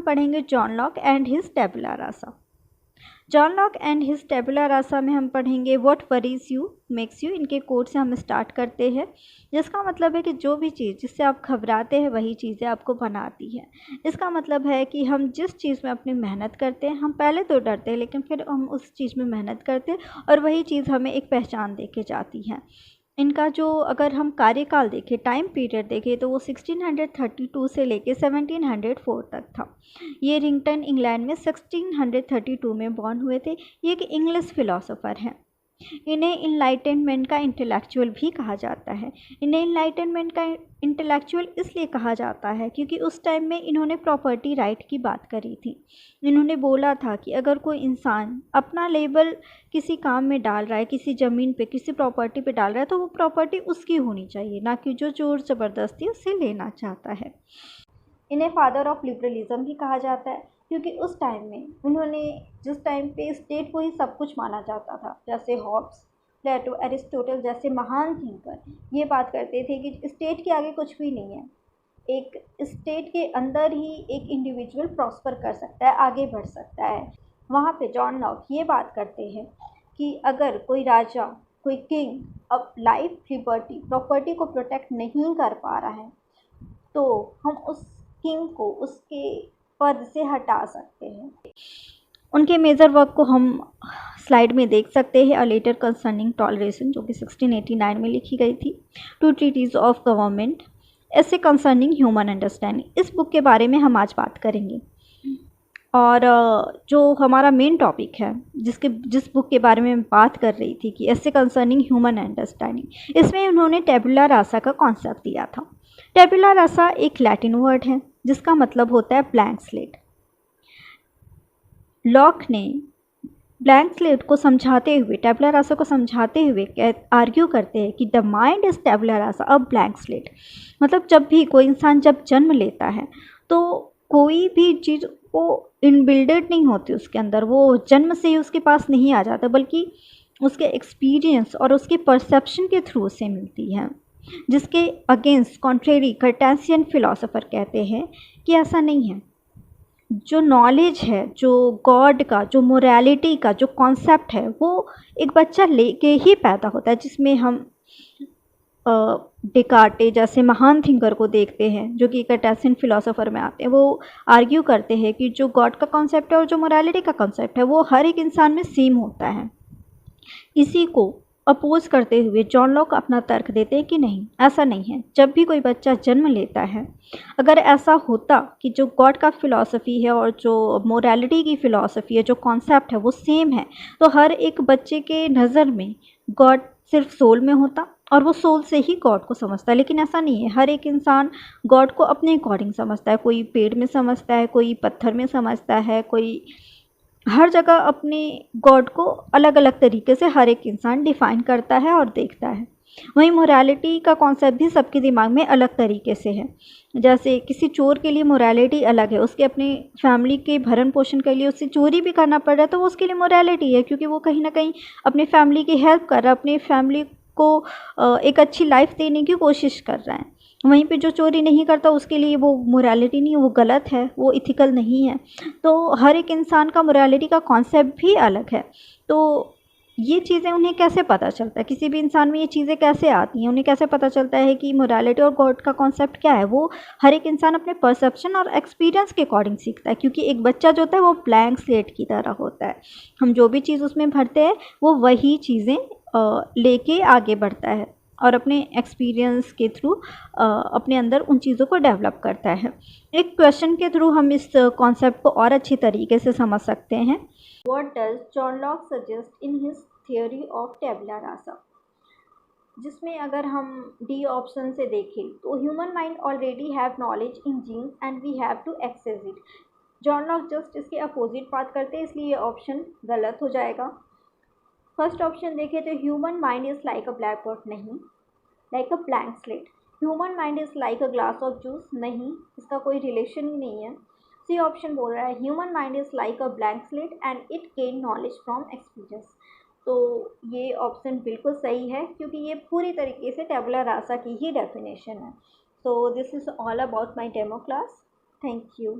पढ़ेंगे John Locke and his tabula rasa. John Locke and his tabula rasa में हम पढ़ेंगे what worries you makes you. इनके quote से हम स्टार्ट करते हैं, जिसका मतलब है कि जो भी चीज़ जिससे आप घबराते हैं वही चीज़ें आपको बनाती है। इसका मतलब है कि हम जिस चीज़ में अपनी मेहनत करते हैं, हम पहले तो डरते हैं लेकिन फिर हम उस चीज़ में मेहनत करते हैं और वही चीज़ हमें एक पहचान दे के जाती है। इनका जो अगर हम कार्यकाल देखें, टाइम पीरियड देखें, तो वो 1632 से लेके 1704 तक था। ये रिंगटन इंग्लैंड में 1632 में बॉर्न हुए थे। ये एक इंग्लिश फिलोसोफर हैं। इन्हें इनलाइटनमेंट का इंटेलेक्चुअल भी कहा जाता है। इन्हें इनलाइटनमेंट का इंटेलेक्चुअल इसलिए कहा जाता है क्योंकि उस टाइम में इन्होंने प्रॉपर्टी राइट की बात करी थी। इन्होंने बोला था कि अगर कोई इंसान अपना लेबल किसी काम में डाल रहा है, किसी ज़मीन पे, किसी प्रॉपर्टी पे डाल रहा है, तो वो प्रॉपर्टी उसकी होनी चाहिए, ना कि जो ज़ोर ज़बरदस्ती उससे लेना चाहता है। इन्हें फादर ऑफ लिबरलिज्म भी कहा जाता है क्योंकि उस टाइम में उन्होंने, जिस टाइम पे स्टेट को ही सब कुछ माना जाता था, जैसे हॉब्स, प्लेटो, एरिस्टोटल जैसे महान थिंकर ये बात करते थे कि स्टेट के आगे कुछ भी नहीं है। एक स्टेट के अंदर ही एक इंडिविजुअल प्रॉस्पर कर सकता है, आगे बढ़ सकता है। वहाँ पे जॉन लॉक ये बात करते हैं कि अगर कोई राजा, कोई किंग अब लाइफ, लिबर्टी, प्रॉपर्टी को प्रोटेक्ट नहीं कर पा रहा है, तो हम उस किंग को उसके पद से हटा सकते हैं। उनके मेजर वर्क को हम स्लाइड में देख सकते हैं। अ लेटर कंसर्निंग टॉलरेशन, जो कि 1689 में लिखी गई थी। टू ट्रीटीज ऑफ गवर्नमेंट, ऐसे कंसर्निंग ह्यूमन अंडरस्टैंडिंग। इस बुक के बारे में हम आज बात करेंगे। और जो हमारा मेन टॉपिक है, जिस बुक के बारे में मैं बात कर रही थी कि ऐसे कंसर्निंग ह्यूमन अंडरस्टैंडिंग, इसमें उन्होंने टेबुला रासा का कॉन्सेप्ट दिया था। टेबुला रासा एक लैटिन वर्ड है जिसका मतलब होता है ब्लैंक स्लेट। लॉक ने ब्लैंक स्लेट को समझाते हुए, टेबुला रासा को समझाते हुए आर्ग्यू करते हैं कि the mind is tabula rasa, a blank slate. मतलब जब भी कोई इंसान जब जन्म लेता है तो कोई भी चीज़ वो इनबिल्डेड नहीं होती उसके अंदर, वो जन्म से ही उसके पास नहीं आ जाता, बल्कि उसके एक्सपीरियंस और उसके परसेप्शन के थ्रू उसे मिलती है। जिसके अगेंस्ट कॉन्ट्रेरी कार्टेशियन फिलोसोफर कहते हैं कि ऐसा नहीं है। जो नॉलेज है, जो गॉड का, जो मोरालिटी का जो कॉन्सेप्ट है, वो एक बच्चा लेके ही पैदा होता है, जिसमें हम डिकार्टे जैसे महान थिंकर को देखते हैं जो कि कार्टेशियन फिलोसोफर में आते हैं। वो आर्ग्यू करते हैं कि जो गॉड का कॉन्सेप्ट है और जो मोरालिटी का कॉन्सेप्ट है वो हर एक इंसान में सेम होता है। इसी को अपोज करते हुए जॉन लॉक अपना तर्क देते हैं कि नहीं, ऐसा नहीं है। जब भी कोई बच्चा जन्म लेता है, अगर ऐसा होता कि जो गॉड का फ़िलॉसफी है और जो मोरालिटी की फ़िलॉसफी है, जो कॉन्सेप्ट है वो सेम है, तो हर एक बच्चे के नज़र में गॉड सिर्फ सोल में होता और वो सोल से ही गॉड को समझता है। लेकिन ऐसा नहीं है, हर एक इंसान गॉड को अपने अकॉर्डिंग समझता है। कोई पेड़ में समझता है, कोई पत्थर में समझता है, कोई हर जगह अपने गॉड को अलग अलग तरीके से हर एक इंसान डिफ़ाइन करता है और देखता है। वहीं मोरालिटी का कॉन्सेप्ट भी सबके दिमाग में अलग तरीके से है। जैसे किसी चोर के लिए मोरालिटी अलग है, उसके अपने फैमिली के भरण पोषण के लिए उसे चोरी भी करना पड़ रहा है तो वो उसके लिए मोरालिटी है, क्योंकि वो कहीं ना कहीं अपनी फैमिली की हेल्प कर रहा है, अपनी फैमिली को एक अच्छी लाइफ देने की कोशिश कर रहा है। वहीं पे जो चोरी नहीं करता उसके लिए वो मोरालिटी नहीं है, वो गलत है, वो इथिकल नहीं है। तो हर एक इंसान का मोरालिटी का कॉन्सेप्ट भी अलग है। तो ये चीज़ें उन्हें कैसे पता चलता है, किसी भी इंसान में ये चीज़ें कैसे आती हैं, उन्हें कैसे पता चलता है कि मोरालिटी और गॉड का कॉन्सेप्ट क्या है? वो हर एक इंसान अपने परसेप्शन और एक्सपीरियंस के अकॉर्डिंग सीखता है, क्योंकि एक बच्चा जो होता है वो ब्लैंक स्लेट की तरह होता है। हम जो भी चीज़ उसमें भरते हैं वो वही चीज़ें लेके आगे बढ़ता है और अपने एक्सपीरियंस के थ्रू अपने अंदर उन चीज़ों को डेवलप करता है। एक क्वेश्चन के थ्रू हम इस कॉन्सेप्ट को और अच्छी तरीके से समझ सकते हैं। What does John Locke suggest in his theory of tabula rasa? जिसमें अगर हम डी ऑप्शन से देखें तो human mind already have knowledge in genes and we have to access it. John Locke just इसके अपोजिट बात करते हैं, इसलिए ये ऑप्शन गलत हो जाएगा। फर्स्ट ऑप्शन देखें तो human mind is like a blackboard, नहीं। Like a blank slate, human mind is like a glass of juice, नहीं, इसका कोई रिलेशन ही नहीं है। सी ऑप्शन बोल रहा है human mind is like a blank slate and it gain knowledge from experience. तो ये ऑप्शन बिल्कुल सही है क्योंकि ये पूरी तरीके से टेबुला रासा की ही डेफिनेशन है। So this is all about my demo class. Thank you.